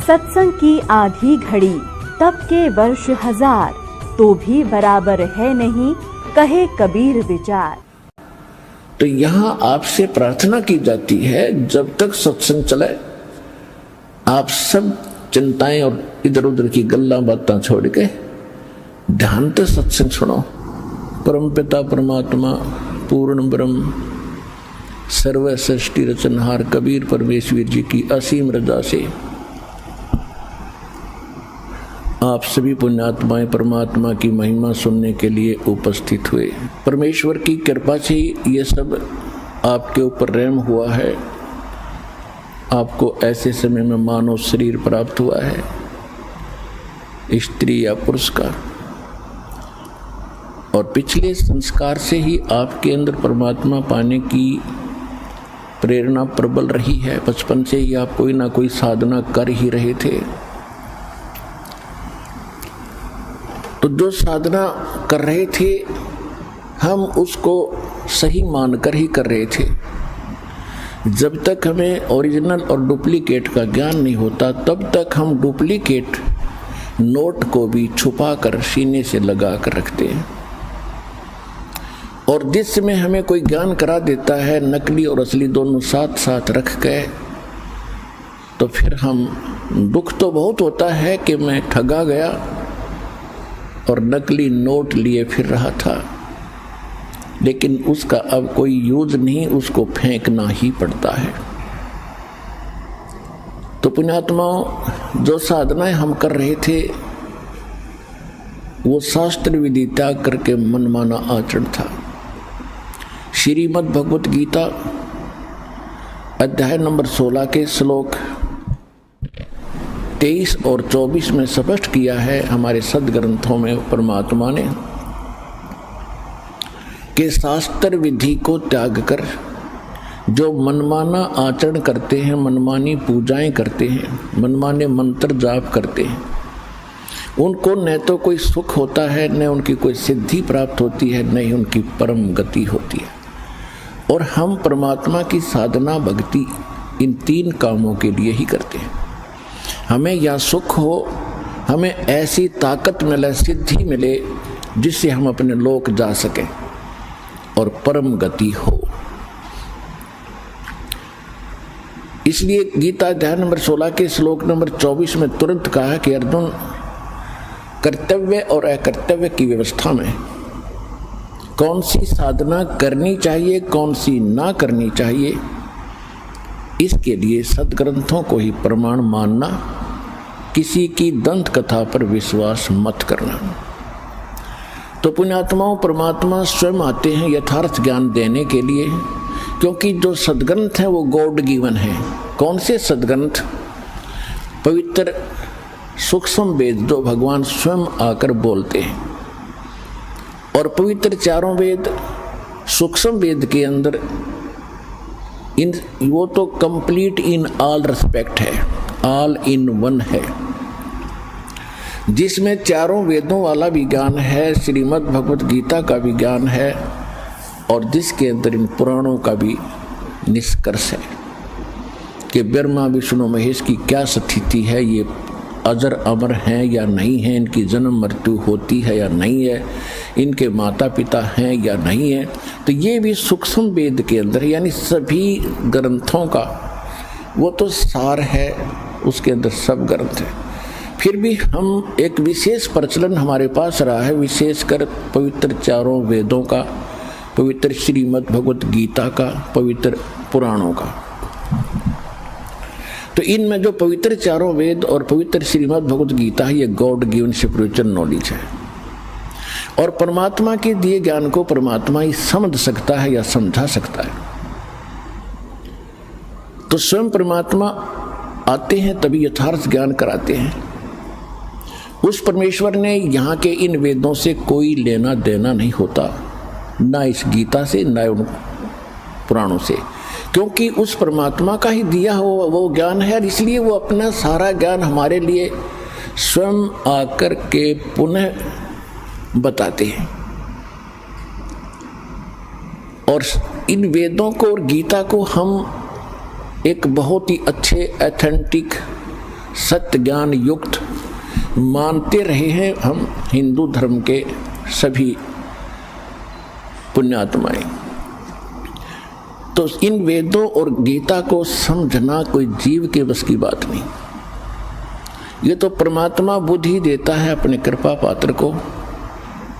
सत्संग की आधी घड़ी तब के वर्ष 1000, तो भी बराबर है नहीं, कहे कबीर विचार। तो यहाँ आपसे प्रार्थना की जाती है, जब तक सत्संग चले आप सब चिंताएं और इधर उधर की गल्ला बातें छोड़ के ध्यान से सत्संग सुनो। परमपिता परमात्मा पूर्ण ब्रह्म सर्व सृष्टि रचनहार कबीर परमेश्वर जी की असीम रजा से आप सभी पुण्यात्माएं परमात्मा की महिमा सुनने के लिए उपस्थित हुए। परमेश्वर की कृपा से ये सब आपके ऊपर रहम हुआ है। आपको ऐसे समय में मानव शरीर प्राप्त हुआ है, स्त्री या पुरुष का, और पिछले संस्कार से ही आपके अंदर परमात्मा पाने की प्रेरणा प्रबल रही है। बचपन से ही आप कोई ना कोई साधना कर ही रहे थे। तो जो साधना कर रहे थे हम उसको सही मानकर ही कर रहे थे। जब तक हमें ओरिजिनल और डुप्लीकेट का ज्ञान नहीं होता तब तक हम डुप्लीकेट नोट को भी छुपा कर सीने से लगा कर रखते हैं। और जिस समय हमें कोई ज्ञान करा देता है नकली और असली दोनों साथ साथ रख के, तो फिर हम दुख तो बहुत होता है कि मैं ठगा गया और नकली नोट लिए फिर रहा था, लेकिन उसका अब कोई यूज नहीं, उसको फेंकना ही पड़ता है। तो पुण्यात्माओं, जो साधनाएं हम कर रहे थे वो शास्त्र विधि त्याग करके मनमाना आचरण था। श्रीमद् भगवत गीता अध्याय नंबर 16 के श्लोक 23 और 24 में स्पष्ट किया है हमारे सदग्रंथों में परमात्मा ने कि शास्त्र विधि को त्याग कर जो मनमाना आचरण करते हैं, मनमानी पूजाएं करते हैं, मनमाने मंत्र जाप करते हैं, उनको न तो कोई सुख होता है, न उनकी कोई सिद्धि प्राप्त होती है, न ही उनकी परम गति होती है। और हम परमात्मा की साधना भक्ति इन 3 कामों के लिए ही करते हैं। हमें या सुख हो, हमें ऐसी ताकत मिले, सिद्धि मिले जिससे हम अपने लोक जा सकें और परम गति हो। इसलिए गीता अध्याय नंबर 16 के श्लोक नंबर 24 में तुरंत कहा कि अर्जुन, कर्तव्य और अकर्तव्य की व्यवस्था में कौन सी साधना करनी चाहिए, कौन सी ना करनी चाहिए, इसके लिए सदग्रंथों को ही प्रमाण मानना, किसी की दंत कथा पर विश्वास मत करना। तो पुण्यात्माओं, परमात्मा स्वयं आते हैं यथार्थ ज्ञान देने के लिए, क्योंकि जो सदग्रंथ हैं वो गॉड गिवन है। कौन से सदग्रंथ? पवित्र सूक्ष्म वेद जो भगवान स्वयं आकर बोलते हैं, और पवित्र 4 वेद सूक्ष्म वेद के अंदर वो तो कंप्लीट इन ऑल रिस्पेक्ट है, ऑल इन वन है, जिसमें 4 वेदों वाला भी ज्ञान है, श्रीमद् भगवत गीता का भी ज्ञान है, और जिसके अंदर इन पुराणों का भी निष्कर्ष है कि ब्रह्मा विष्णु महेश की क्या स्थिति है, ये अजर अमर हैं या नहीं है, इनकी जन्म मृत्यु होती है या नहीं है, इनके माता पिता हैं या नहीं है। तो ये भी सूक्ष्म वेद के अंदर, यानी सभी ग्रंथों का वो तो सार है, उसके अंदर सब ग्रंथ है। फिर भी हम एक विशेष प्रचलन हमारे पास रहा है, विशेषकर पवित्र 4 वेदों का, पवित्र श्रीमद् भगवत गीता का, पवित्र पुराणों का। तो इनमें जो पवित्र 4 वेद और पवित्र श्रीमद् भगवत गीता है, ये गॉड गिवन स्पिरिचुअल नॉलेज है, और परमात्मा के दिए ज्ञान को परमात्मा ही समझ सकता है या समझा सकता है। तो स्वयं परमात्मा आते हैं तभी यथार्थ ज्ञान कराते हैं। उस परमेश्वर ने यहाँ के इन वेदों से कोई लेना देना नहीं होता, ना इस गीता से, ना उन पुराणों से, क्योंकि उस परमात्मा का ही दिया हो वो ज्ञान है, और इसलिए वो अपना सारा ज्ञान हमारे लिए स्वयं आकर के पुनः बताते हैं। और इन वेदों को और गीता को हम एक बहुत ही अच्छे, ऑथेंटिक सत्य ज्ञान युक्त मानते रहे हैं हम हिंदू धर्म के सभी पुण्यात्माएं। तो इन वेदों और गीता को समझना कोई जीव के बस की बात नहीं। ये तो परमात्मा बुद्धि देता है अपने कृपा पात्र को,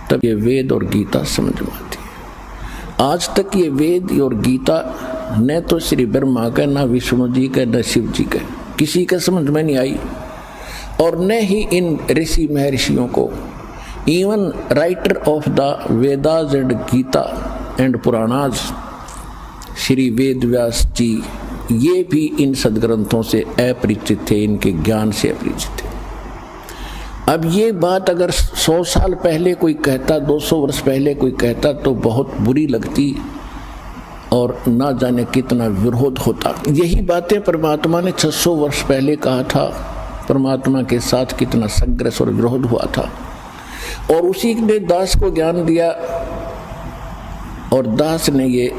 तब ये वेद और गीता समझ में आती है। आज तक ये वेद और गीता न तो श्री ब्रह्मा का, न विष्णु जी का, न शिव जी का, किसी का समझ में नहीं आई। और न ही इन ऋषि महर्षियों को, even writer of the Vedas and Gita and Puranas Shri Ved Vyas ji, ये भी इन सदग्रंथों से अपरिचित थे, इनके ज्ञान से अपरिचित थे। अब ये बात अगर 100 साल पहले कोई कहता, 200 वर्ष पहले कोई कहता तो बहुत बुरी लगती और ना जाने कितना विरोध होता। यही बातें परमात्मा ने 600 वर्ष पहले कहा था। परमात्मा के साथ कितना संघर्ष और विरोध हुआ था, और उसी ने दास को ज्ञान दिया, और दास ने ये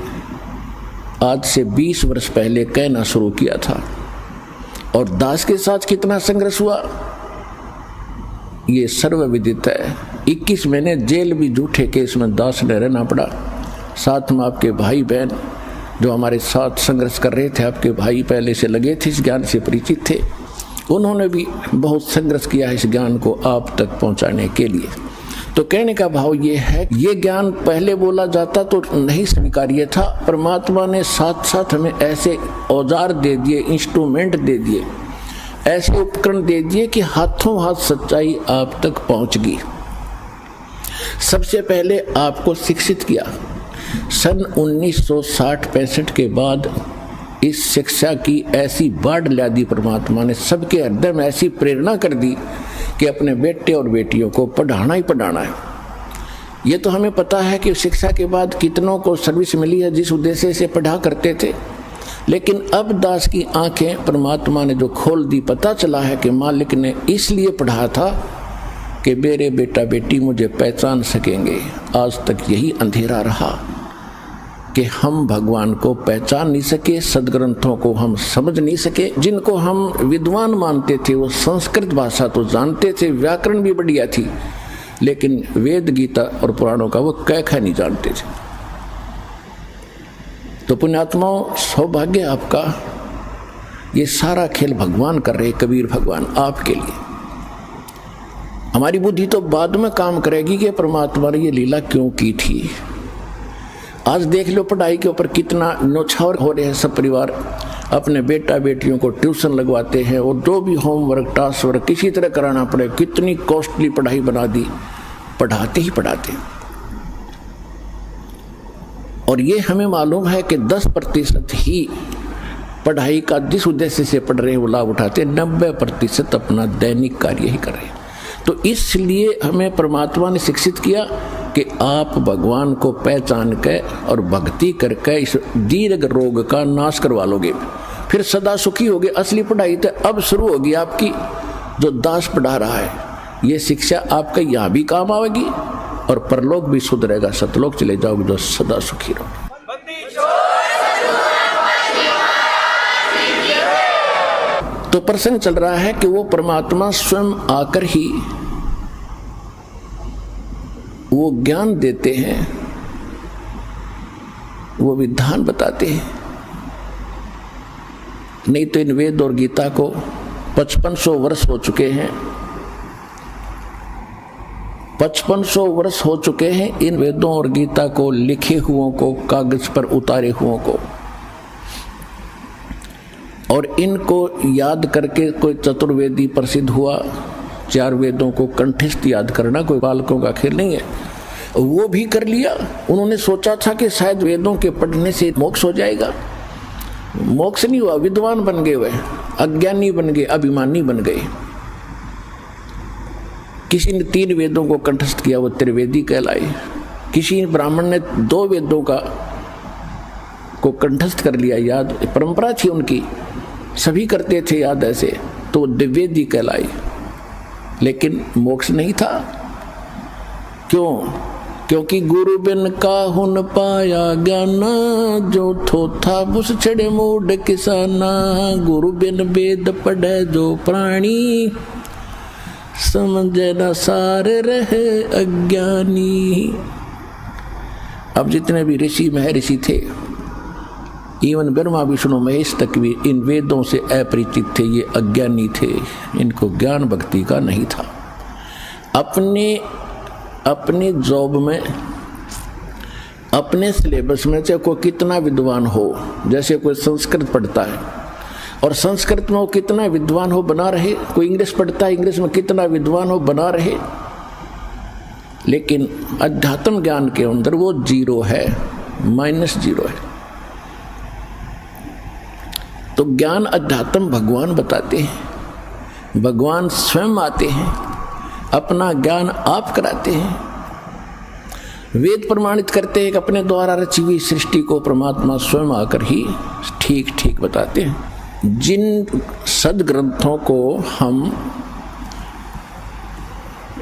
आज से 20 वर्ष पहले कहना शुरू किया था। और दास के साथ कितना संघर्ष हुआ ये सर्वविदित है। 21 महीने जेल भी झूठे केस में दास ने रहना पड़ा। साथ में आपके भाई बहन जो हमारे साथ संघर्ष कर रहे थे, आपके भाई पहले से लगे थे, इस ज्ञान से परिचित थे, उन्होंने भी बहुत संघर्ष किया है इस ज्ञान को आप तक पहुंचाने के लिए। तो कहने का भाव ये है, ये ज्ञान पहले बोला जाता तो नहीं स्वीकार्य था। परमात्मा ने साथ साथ हमें ऐसे औजार दे दिए, इंस्ट्रूमेंट दे दिए, ऐसे उपकरण दे दिए कि हाथों हाथ सच्चाई आप तक पहुंच गई। सबसे पहले आपको शिक्षित किया। सन 1960-65 के बाद इस शिक्षा की ऐसी बाढ़ ला दी परमात्मा ने, सबके हृदय में ऐसी प्रेरणा कर दी कि अपने बेटे और बेटियों को पढ़ाना ही पढ़ाना है। ये तो हमें पता है कि शिक्षा के बाद कितनों को सर्विस मिली है जिस उद्देश्य से पढ़ा करते थे, लेकिन अब दास की आंखें परमात्मा ने जो खोल दी, पता चला है कि मालिक ने इसलिए पढ़ा था कि मेरे बेटा बेटी मुझे पहचान सकेंगे। आज तक यही अंधेरा रहा कि हम भगवान को पहचान नहीं सके, सदग्रंथों को हम समझ नहीं सके। जिनको हम विद्वान मानते थे वो संस्कृत भाषा तो जानते थे, व्याकरण भी बढ़िया थी, लेकिन वेद गीता और पुराणों का वो कै नहीं जानते थे। तो पुण्यात्माओं, सौभाग्य आपका, ये सारा खेल भगवान कर रहे, कबीर भगवान आपके लिए। हमारी बुद्धि तो बाद में काम करेगी कि परमात्मा ने ये लीला क्यों की थी। आज देख लो पढ़ाई के ऊपर कितना न्योछावर हो रहे हैं। सब परिवार अपने बेटा बेटियों को ट्यूशन लगवाते हैं, और जो भी होमवर्क टास्क वर्क किसी तरह कराना पड़े, कितनी कॉस्टली पढ़ाई बना दी, पढ़ाते ही पढ़ाते। और ये हमें मालूम है कि 10% ही पढ़ाई का जिस उद्देश्य से पढ़ रहे हैं वो लाभ उठाते, 90% अपना दैनिक कार्य ही कर रहे हैं। तो इसलिए हमें परमात्मा ने शिक्षित किया कि आप भगवान को पहचान के और भक्ति करके इस दीर्घ रोग का नाश करवा लोगे, फिर सदा सुखी होगे। असली पढ़ाई तो अब शुरू होगी आपकी, जो दास पढ़ा रहा है। ये शिक्षा आपका यहाँ भी काम आएगी और परलोक भी सुधरेगा, सतलोक चले जाओगे जो सदा सुखी रहो। तो प्रसंग चल रहा है कि वो परमात्मा स्वयं आकर ही वो ज्ञान देते हैं, वो विधान बताते हैं। नहीं तो इन वेद और गीता को 5500 वर्ष हो चुके हैं, 5500 वर्ष हो चुके हैं इन वेदों और गीता को लिखे हुओं को, कागज पर उतारे हुओं को। और इनको याद करके कोई चतुर्वेदी प्रसिद्ध हुआ। 4 वेदों को कंठस्थ याद करना कोई बालकों का खेल नहीं है, वो भी कर लिया। उन्होंने सोचा था कि शायद वेदों के पढ़ने से मोक्ष हो जाएगा, मोक्ष नहीं हुआ। विद्वान बन गए, वह अज्ञानी बन गए, अभिमानी बन गए। किसी ने 3 वेदों को कंठस्थ किया, वो त्रिवेदी कहलाए। किसी ब्राह्मण ने 2 वेदों को कंठस्थ कर लिया, याद परंपरा थी उनकी, सभी करते थे याद ऐसे, तो द्विवेदी कहलाई। लेकिन मोक्ष नहीं था। क्यों? क्योंकि गुरु बिन काहुन पाया ज्ञाना, जो थोथा बुस छड़े मूड किसाना। गुरु बिन वेद पढ़े जो प्राणी, समझे न सार रहे अज्ञानी। अब जितने भी ऋषि महर्षि थे, इवन ब्रह्मा विष्णु महेश तक भी इन वेदों से अपरिचित थे, ये अज्ञानी थे, इनको ज्ञान भक्ति का नहीं था। अपने जॉब में, अपने सिलेबस में चाहे कोई कितना विद्वान हो, जैसे कोई संस्कृत पढ़ता है और संस्कृत में वो कितना विद्वान हो बना रहे, कोई इंग्लिश पढ़ता है, इंग्लिश में कितना विद्वान हो बना रहे, लेकिन अध्यात्म ज्ञान के अंदर वो जीरो है, -0 है। तो ज्ञान अध्यात्म भगवान बताते हैं, भगवान स्वयं आते हैं, अपना ज्ञान आप कराते हैं। वेद प्रमाणित करते हैं कि अपने द्वारा रची हुई सृष्टि को परमात्मा स्वयं आकर ही ठीक ठीक बताते हैं। जिन सदग्रंथों को हम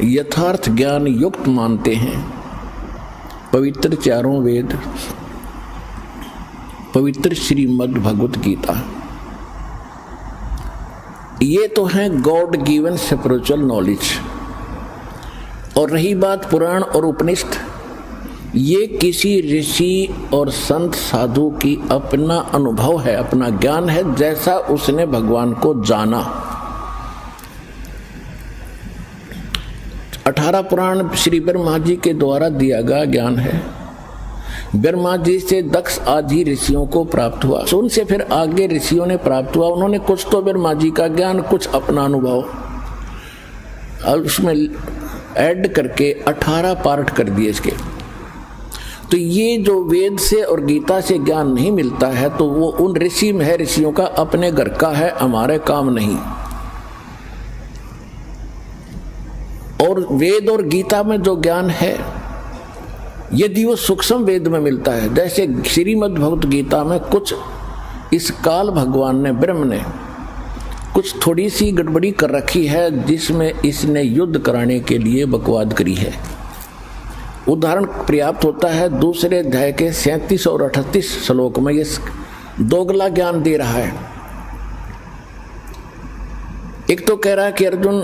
यथार्थ ज्ञान युक्त मानते हैं, पवित्र चारों वेद, पवित्र श्रीमद् भगवत गीता, ये तो है गॉड गिवन स्पिरिचुअल नॉलेज। और रही बात पुराण और उपनिषद, ये किसी ऋषि और संत साधु की अपना अनुभव है, अपना ज्ञान है, जैसा उसने भगवान को जाना। 18 पुराण श्री ब्रह्मा जी के द्वारा दिया गया ज्ञान है। ब्रह्मा जी से दक्ष आदि ऋषियों को प्राप्त हुआ, उनसे फिर आगे ऋषियों ने प्राप्त हुआ। उन्होंने कुछ तो ब्रह्मा जी का ज्ञान, कुछ अपना अनुभव, और उसमें ऐड करके 18 पार्ट कर दिए इसके। तो ये जो वेद से और गीता से ज्ञान नहीं मिलता है, तो वो उन ऋषि महर्षियों का अपने घर का है, हमारे काम नहीं। और वेद और गीता में जो ज्ञान है, यदि वो सूक्ष्म वेद में मिलता है, जैसे श्रीमद् भगवत गीता में कुछ इस काल भगवान ने, ब्रह्म ने कुछ थोड़ी सी गड़बड़ी कर रखी है, जिसमें इसने युद्ध कराने के लिए बकवाद करी है। उदाहरण पर्याप्त होता है, दूसरे अध्याय के 37 और 38 श्लोक में ये दोगला ज्ञान दे रहा है। एक तो कह रहा है कि अर्जुन,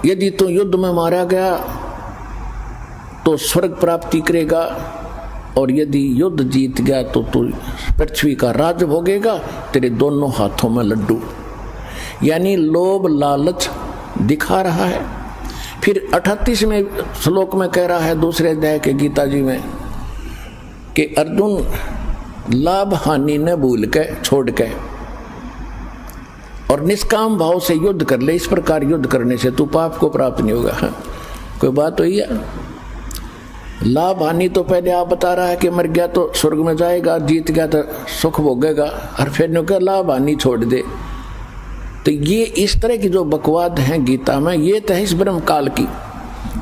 यदि तू युद्ध में मारा गया तो स्वर्ग प्राप्ति करेगा, और यदि युद्ध जीत गया तो तू पृथ्वी का राज भोगेगा, तेरे दोनों हाथों में लड्डू। यानी लोभ लालच दिखा रहा है। फिर 38वें श्लोक में कह रहा है दूसरे अध्याय के गीता जी में कि अर्जुन, लाभ हानि न भूल के छोड़ के और निष्काम भाव से युद्ध कर ले। इस प्रकार युद्ध करने से तू पाप को प्राप्त नहीं होगा। कोई बात हुई है? लाभ हानि तो पहले आप बता रहा है कि मर गया तो स्वर्ग में जाएगा, जीत गया तो सुख भोगेगा, और फिर ने कहा लाभ हानि छोड़ दे। तो ये इस तरह की जो बकवाद है गीता में, ये तो है इस ब्रह्म काल की।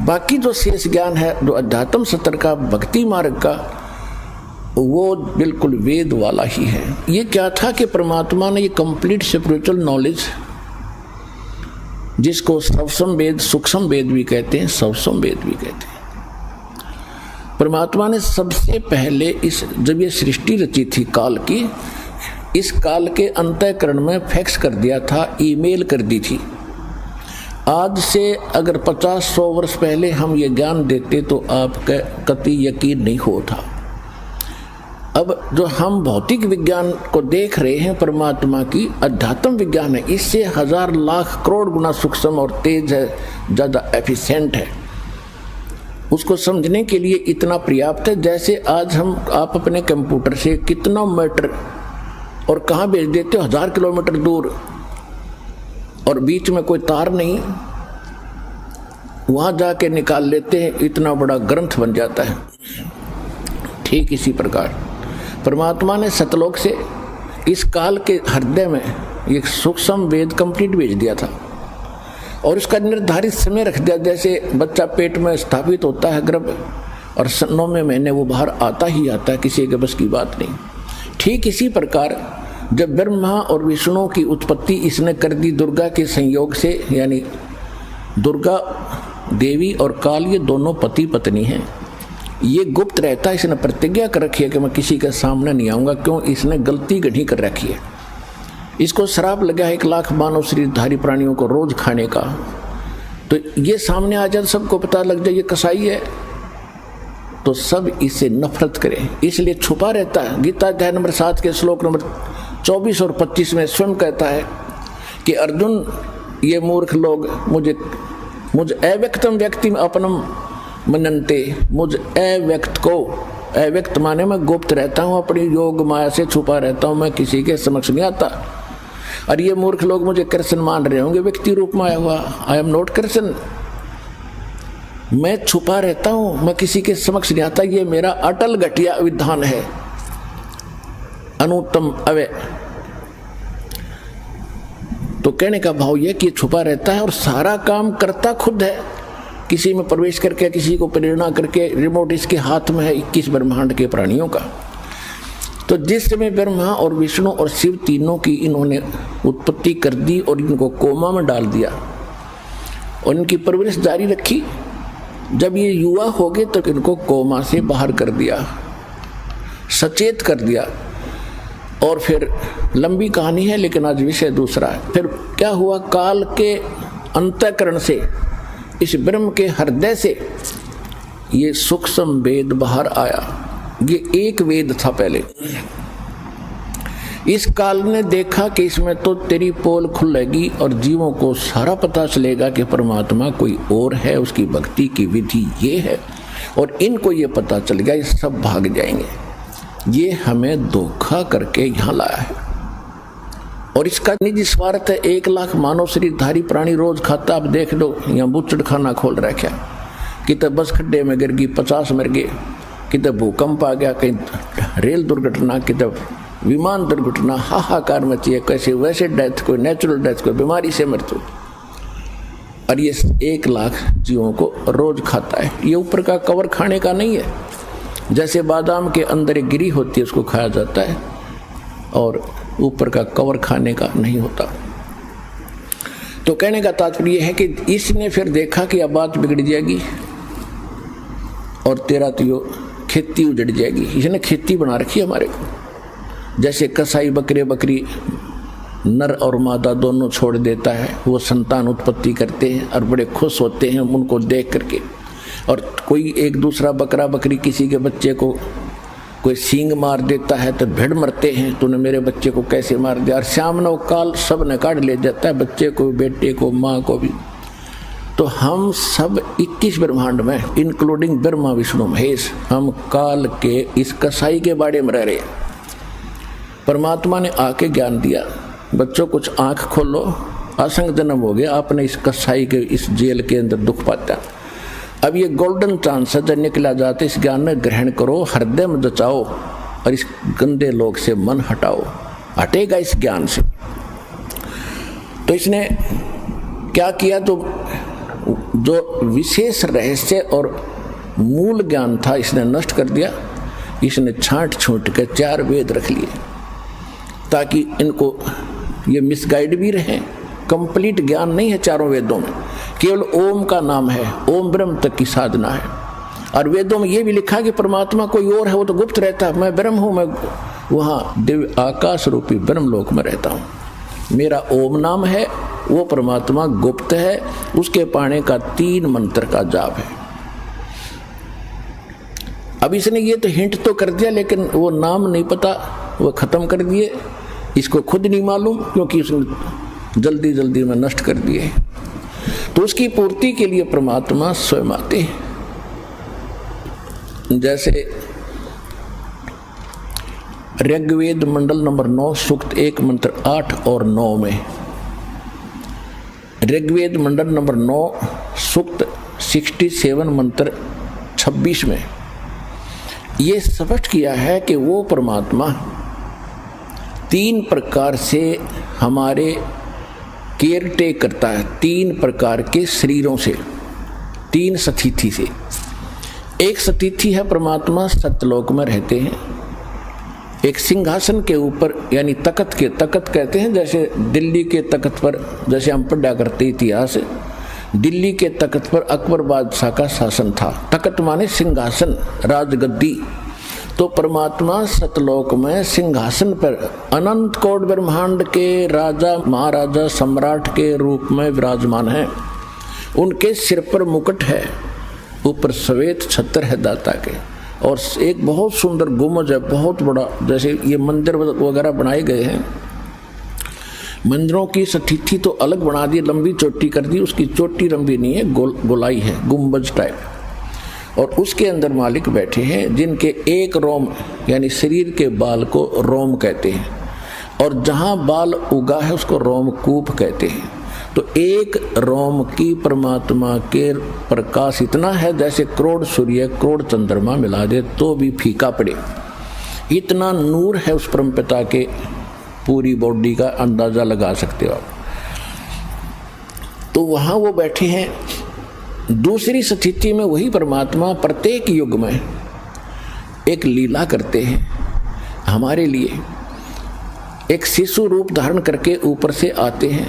बाकी जो शेष ज्ञान है, जो अध्यात्म सत्र का, भक्ति मार्ग का, वो बिल्कुल वेद वाला ही है। ये क्या था कि परमात्मा ने ये कंप्लीट स्पिरिचुअल नॉलेज, जिसको सवसम वेद, सूक्ष्म वेद भी कहते हैं, सवसम वेद भी कहते हैं, परमात्मा ने सबसे पहले जब ये सृष्टि रची थी काल की, इस काल के अंतःकरण में फैक्स कर दिया था, ईमेल कर दी थी। आज से अगर 50-100 वर्ष पहले हम ये ज्ञान देते तो आपका कतई यकीन नहीं होता। अब जो हम भौतिक विज्ञान को देख रहे हैं, परमात्मा की अध्यात्म विज्ञान है, इससे 1000 लाख करोड़ गुना सूक्ष्म और तेज है, ज़्यादा एफिशिएंट है। उसको समझने के लिए इतना पर्याप्त है। जैसे आज आप अपने कंप्यूटर से कितना मीटर और कहाँ भेज देते हो, 1000 किलोमीटर दूर, और बीच में कोई तार नहीं, वहाँ जाके निकाल लेते हैं, इतना बड़ा ग्रंथ बन जाता है। ठीक इसी प्रकार परमात्मा ने सतलोक से इस काल के हृदय में एक सूक्ष्म वेद कंप्लीट भेज दिया था, और उसका निर्धारित समय रख दिया। जैसे बच्चा पेट में स्थापित होता है गर्भ, और 9वें महीने वो बाहर आता ही आता है, किसी के बस की बात नहीं। ठीक इसी प्रकार जब ब्रह्मा और विष्णु की उत्पत्ति इसने कर दी दुर्गा के संयोग से, यानी दुर्गा देवी और काल ये दोनों पति पत्नी हैं, ये गुप्त रहता है। इसने प्रतिज्ञा कर रखी है कि मैं किसी के सामने नहीं आऊँगा। क्यों? इसने गलती गढ़ी कर रखी है। इसको श्राप लगा 1 लाख मानव शरीरधारी प्राणियों को रोज खाने का। तो ये सामने आ जाए, सबको पता लग जाए ये कसाई है, तो सब इससे नफरत करें, इसलिए छुपा रहता है। गीता अध्याय नंबर 7 के श्लोक नंबर 24 और 25 में स्वयं कहता है कि अर्जुन, ये मूर्ख लोग मुझ अव्यक्तम व्यक्ति में अपनम मनन्ते, मुझ अव्यक्त को, अव्यक्त माने मैं गुप्त रहता हूँ, अपनी योग माया से छुपा रहता हूँ, मैं किसी के समक्ष नहीं आता। और ये मूर्ख लोग मुझे कृष्ण मान रहे होंगे, व्यक्ति रूप में आया हुआ। आई एम नॉट कृष्ण, मैं छुपा रहता हूँ, मैं किसी के समक्ष नहीं आता। ये मेरा अटल घटिया विधान है, अनुत्तम अव्यय। तो कहने का भाव यह कि छुपा रहता है और सारा काम करता खुद है, किसी में प्रवेश करके, किसी को प्रेरणा करके। रिमोट इसके हाथ में है 21 ब्रह्मांड के प्राणियों का। तो जिस समय ब्रह्मा और विष्णु और शिव तीनों की इन्होंने उत्पत्ति कर दी और इनको कोमा में डाल दिया और इनकी परवरिश जारी रखी, जब ये युवा हो गए तो इनको कोमा से बाहर कर दिया, सचेत कर दिया। और फिर लंबी कहानी है, लेकिन आज विषय दूसरा है। फिर क्या हुआ? काल के अंतःकरण से, इस ब्रह्म के हृदय से ये सूक्ष्म वेद बाहर आया। ये एक वेद था पहले। इस काल ने देखा कि इसमें तो तेरी पोल खुलेगी और जीवों को सारा पता चलेगा कि परमात्मा कोई और है, उसकी भक्ति की विधि ये है, और इनको ये पता चल गया, ये सब भाग जाएंगे। ये हमें धोखा करके यहाँ लाया है और इसका निजी स्वार्थ है। 1 लाख मानव शरीरधारी प्राणी रोज खाता। आप देख लो, यहाँ बुच्चड़ खाना खोल रखा, कितने बस खड्डे में गिर गई, 50 मर गए, कितने भूकंप आ गया, कहीं रेल दुर्घटना, कितने विमान दुर्घटना, हाहाकार मची है। कैसे वैसे डेथ, कोई नेचुरल डेथ, कोई बीमारी से मृत्यु। और ये 1 लाख जीवों को रोज खाता है। ये ऊपर का कवर खाने का नहीं है। जैसे बादाम के अंदर एक गिरी होती है, उसको खाया जाता है, और ऊपर का कवर खाने का नहीं होता। तो कहने का तात्पर्य यह है कि इसने फिर देखा कि अब बात बिगड़ जाएगी और तेरा तो यो खेती उजड़ जाएगी। इसने खेती बना रखी है हमारे को। जैसे कसाई बकरे बकरी नर और मादा दोनों छोड़ देता है, वो संतान उत्पत्ति करते हैं और बड़े खुश होते हैं उनको देख करके। और कोई एक दूसरा बकरा बकरी किसी के बच्चे को कोई सींग मार देता है तो भिड़ मरते हैं, तूने मेरे बच्चे को कैसे मार दिया। और श्याम नव काल सब ने काट ले जाता है, बच्चे को, बेटे को, माँ को भी। तो हम सब 21 ब्रह्मांड में, इंक्लूडिंग ब्रह्मा विष्णु महेश, हम काल के इस कसाई के बाड़े में रह रहे हैं। परमात्मा ने आके ज्ञान दिया, बच्चों कुछ आंख खोलो, असंग जन्म हो गया, आपने इस कसाई के इस जेल के अंदर दुख पाता। अब ये गोल्डन चांस है, जब निकला जाते इस ज्ञान में ग्रहण करो, हृदय में जचाओ और इस गंदे लोग से मन हटाओ, हटेगा इस ज्ञान से। तो इसने क्या किया? तो जो विशेष रहस्य और मूल ज्ञान था इसने नष्ट कर दिया। इसने छांट छूट के 4 वेद रख लिए ताकि इनको ये मिसगाइड भी रहें। कंप्लीट ज्ञान नहीं है चारों वेदों में, केवल ओम का नाम है, ओम ब्रह्म तक की साधना है। और वेदों में ये भी लिखा कि परमात्मा कोई और है, वो तो गुप्त रहता है, मैं ब्रह्म हूँ, मैं वहाँ दिव्य आकाश रूपी ब्रह्म लोक में रहता हूँ। मेरा ओम नाम है, वो परमात्मा गुप्त है, उसके पाने का 3 मंत्र का जाप है। अब इसने ये तो हिंट तो कर दिया, लेकिन वो नाम नहीं पता, वो खत्म कर दिए। इसको खुद नहीं मालूम क्योंकि उसने जल्दी जल्दी में नष्ट कर दिए। तो उसकी पूर्ति के लिए परमात्मा स्वयं आते हैं। जैसे ऋग्वेद मंडल नंबर 9 सूक्त 1 मंत्र 8 और 9 में, ऋग्वेद मंडल नंबर 9 सूक्त 67 मंत्र 26 में ये स्पष्ट किया है कि वो परमात्मा 3 प्रकार से हमारे केयर टेक करता है, 3 प्रकार के शरीरों से, 3 सतिथि से। एक सतिथि है परमात्मा सत्यलोक में रहते हैं, एक सिंहासन के ऊपर यानी तकत कहते हैं, जैसे दिल्ली के तकत पर, जैसे हम पढ़ा करते इतिहास दिल्ली के तख्त पर अकबर बादशाह का शासन था। तख्त माने सिंहासन, राजगद्दी। तो परमात्मा सतलोक में सिंहासन पर अनंत कोट ब्रह्मांड के राजा महाराजा सम्राट के रूप में विराजमान है। उनके सिर पर मुकुट है, ऊपर श्वेत छत्र है दाता के, और एक बहुत सुंदर गुम्बद है, बहुत बड़ा। जैसे ये मंदिर वगैरह बनाए गए हैं, मंदिरों की स्थिति तो अलग बना दी, लंबी चोटी कर दी। उसकी चोटी लंबी नहीं है, गोलाई है, गुम्बज टाइप। और उसके अंदर मालिक बैठे हैं जिनके एक रोम यानी शरीर के बाल को रोम कहते हैं, और जहाँ बाल उगा है उसको रोमकूप कहते हैं। तो एक रोम की परमात्मा के प्रकाश इतना है जैसे करोड़ सूर्य करोड़ चंद्रमा मिला दे तो भी फीका पड़े, इतना नूर है उस परमपिता के। पूरी बॉडी का अंदाजा लगा सकते हो आप। तो वहाँ वो बैठे हैं। दूसरी स्थिति में वही परमात्मा प्रत्येक युग में एक लीला करते हैं हमारे लिए। एक शिशु रूप धारण करके ऊपर से आते हैं,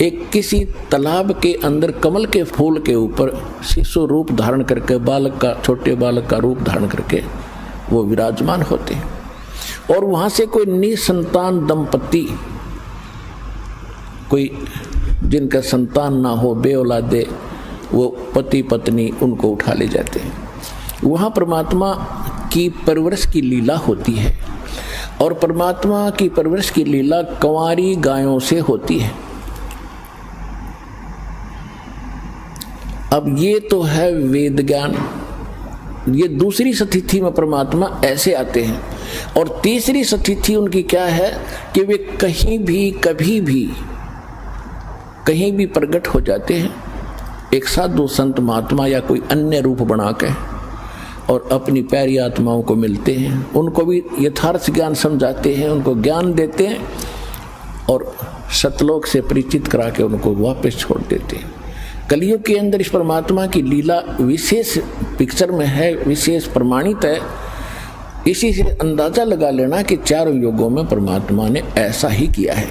एक किसी तालाब के अंदर कमल के फूल के ऊपर शिशु रूप धारण करके बालक का, छोटे बालक का रूप धारण करके वो विराजमान होते हैं। और वहाँ से कोई निसंतान दंपति, कोई जिनका संतान ना हो, बे औलादे, वो पति पत्नी उनको उठा ले जाते हैं। वहाँ परमात्मा की परवरिश की लीला होती है, और परमात्मा की परवरिश की लीला कंवारी गायों से होती है। अब ये तो है वेद ज्ञान। ये दूसरी स्थिति में परमात्मा ऐसे आते हैं। और तीसरी स्थिति उनकी क्या है कि वे कहीं भी कभी भी कहीं भी प्रकट हो जाते हैं, एक साधु संत महात्मा या कोई अन्य रूप बना के, और अपनी प्यारी आत्माओं को मिलते हैं, उनको भी यथार्थ ज्ञान समझाते हैं, उनको ज्ञान देते हैं, और सतलोक से परिचित करा के उनको वापस छोड़ देते हैं। कलयुग के अंदर इस परमात्मा की लीला विशेष पिक्चर में है, विशेष प्रमाणित है। इसी से अंदाजा लगा लेना कि चारों युगों में परमात्मा ने ऐसा ही किया है।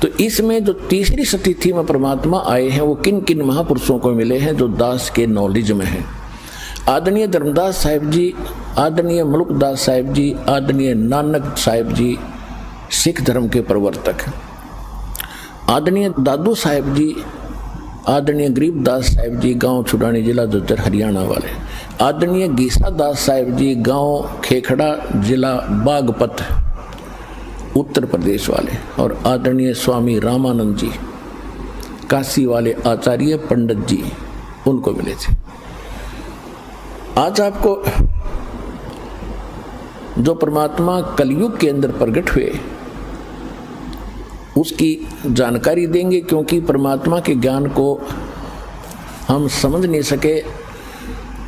तो इसमें जो तीसरी स्थिति में परमात्मा आए हैं वो किन किन महापुरुषों को मिले हैं जो दास के नॉलेज में हैं। आदरणीय धर्मदास साहिब जी, आदरणीय मलुकदास साहिब जी, आदरणीय नानक साहिब जी सिख धर्म के प्रवर्तक, आदरणीय दादू साहिब जी, आदरणीय गरीबदास साहिब जी गांव छुड़ानी जिला झज्जर हरियाणा वाले, आदरणीय गीसा दास साहिब जी गांव खेखड़ा जिला बागपत उत्तर प्रदेश वाले, और आदरणीय स्वामी रामानंद जी काशी वाले आचार्य पंडित जी उनको मिले थे। आज आपको जो परमात्मा कलयुग के अंदर प्रकट हुए उसकी जानकारी देंगे, क्योंकि परमात्मा के ज्ञान को हम समझ नहीं सके,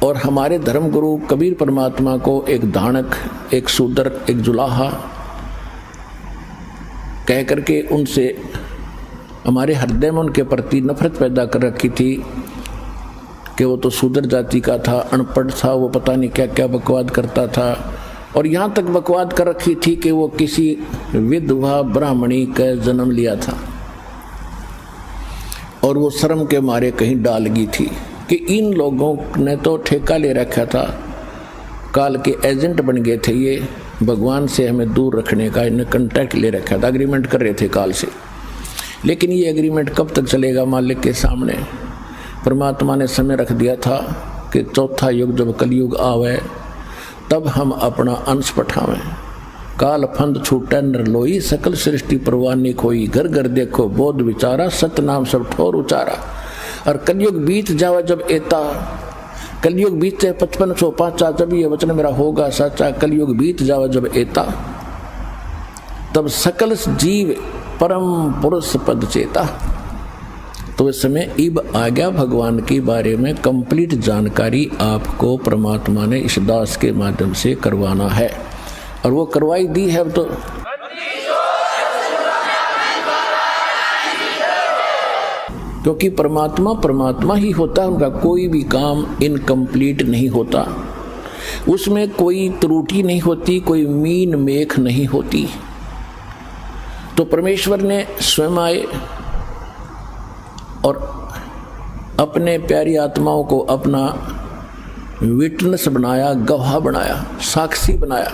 और हमारे धर्म गुरु कबीर परमात्मा को एक दानक, एक शूद्र, एक जुलाहा कह करके उनसे हमारे हृदय में उनके प्रति नफरत पैदा कर रखी थी कि वो तो शूद्र जाति का था, अनपढ़ था, वो पता नहीं क्या क्या बकवाद करता था, और यहाँ तक बकवाद कर रखी थी कि वो किसी विधवा ब्राह्मणी का जन्म लिया था, और वो शर्म के मारे कहीं डाल गई थी कि इन लोगों ने तो ठेका ले रखा था, काल के एजेंट बन गए थे, ये भगवान से हमें दूर रखने का इन्हें कॉन्ट्रैक्ट ले रखा था, एग्रीमेंट कर रहे थे काल से। लेकिन ये एग्रीमेंट कब तक चलेगा मालिक के सामने? परमात्मा ने समय रख दिया था कि चौथा युग जब कलयुग आवे तब हम अपना अंश पठावें। काल फंद छूटा नरलोई, सकल सृष्टि परवानी खोई, घर घर देखो बोध विचारा, सतनाम सब ठोर उचारा। और कलयुग बीत जावा जब एता, कलयुग बीते 5505 जब ये वचन मेरा होगा सच्चा, कलयुग बीत जावा जब एता, तब सकल जीव परम पुरुष पद चेता। तो इस समय इब आ गया भगवान के बारे में कंप्लीट जानकारी आपको परमात्मा ने इस दास के माध्यम से करवाना है, और वो करवाई दी है। अब तो क्योंकि परमात्मा परमात्मा ही होता है, उनका कोई भी काम इनकम्प्लीट नहीं होता, उसमें कोई त्रुटि नहीं होती, कोई मीन मेख नहीं होती। तो परमेश्वर ने स्वयं आए और अपने प्यारी आत्माओं को अपना विटनेस बनाया, गवाह बनाया, साक्षी बनाया।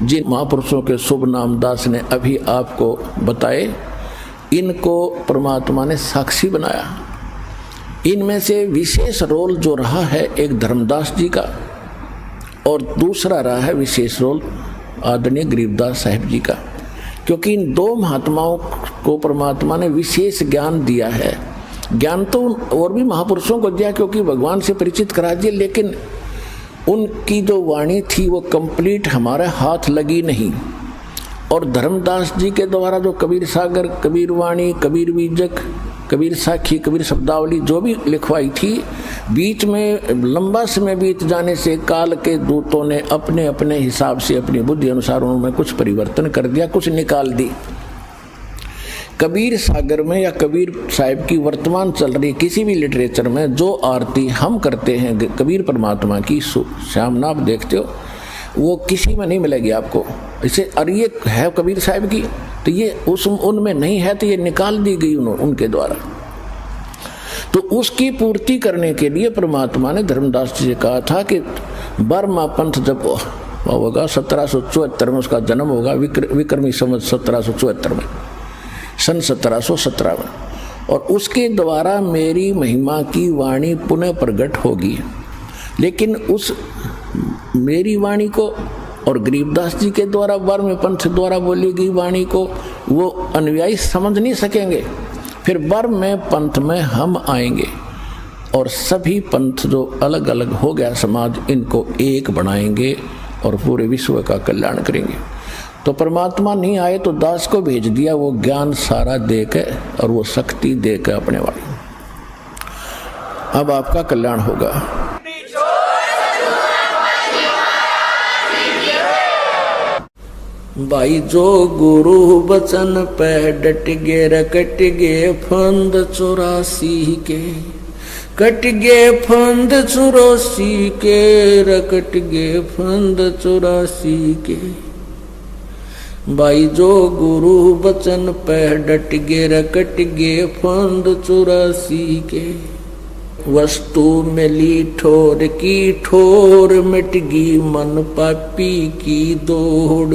जिन महापुरुषों के शुभ नाम दास ने अभी आपको बताए, इनको परमात्मा ने साक्षी बनाया। इनमें से विशेष रोल जो रहा है एक धर्मदास जी का, और दूसरा रहा है विशेष रोल आदरणीय गरीबदास साहिब जी का, क्योंकि इन दो महात्माओं को परमात्मा ने विशेष ज्ञान दिया है। ज्ञान तो और भी महापुरुषों को दिया, क्योंकि भगवान से परिचित करा दिए, लेकिन उनकी जो वाणी थी वो कंप्लीट हमारे हाथ लगी नहीं। और धर्मदास जी के द्वारा जो कबीर सागर, कबीर वाणी, कबीर बीजक, कबीर साखी, कबीर शब्दावली जो भी लिखवाई थी, बीच में लंबा समय बीत जाने से काल के दूतों ने अपने अपने हिसाब से अपनी बुद्धि अनुसार उनमें कुछ परिवर्तन कर दिया, कुछ निकाल दी। कबीर सागर में या कबीर साहिब की वर्तमान चल रही किसी भी लिटरेचर में जो आरती हम करते हैं कबीर परमात्मा की, श्याम आप देखते हो, वो किसी में नहीं मिलेगी आपको। इसे और ये है कबीर साहिब की, तो ये उनमें नहीं है, तो ये निकाल दी गई उनके द्वारा। तो उसकी पूर्ति करने के लिए परमात्मा ने धर्मदास जी से कहा था कि बर्मा पंथ जब होगा 1774 में उसका जन्म होगा, विक्रमी संवत 1774 में, सन 1717 में, और उसके द्वारा मेरी महिमा की वाणी पुनः प्रकट होगी। लेकिन उस मेरी वाणी को और गरीबदास जी के द्वारा बर्म पंथ द्वारा बोली गई वाणी को वो अनुयायी समझ नहीं सकेंगे। फिर बर्म में पंथ में हम आएंगे और सभी पंथ जो अलग अलग हो गया समाज, इनको एक बनाएंगे और पूरे विश्व का कल्याण करेंगे। तो परमात्मा नहीं आए तो दास को भेज दिया, वो ज्ञान सारा दे के और वो शक्ति दे के अपने वाली। अब आपका कल्याण होगा। भाई जो गुरु बचन पे डट गे रकट गे फंद 84 के, कट गे फंद 84 के, रकट गे फंद 84 के। भाई जो गुरु बचन पे डट गे रकट गे फंद 84 के। वस्तु मिली ठोर की ठोर, मिट गई मन पापी की दौड़।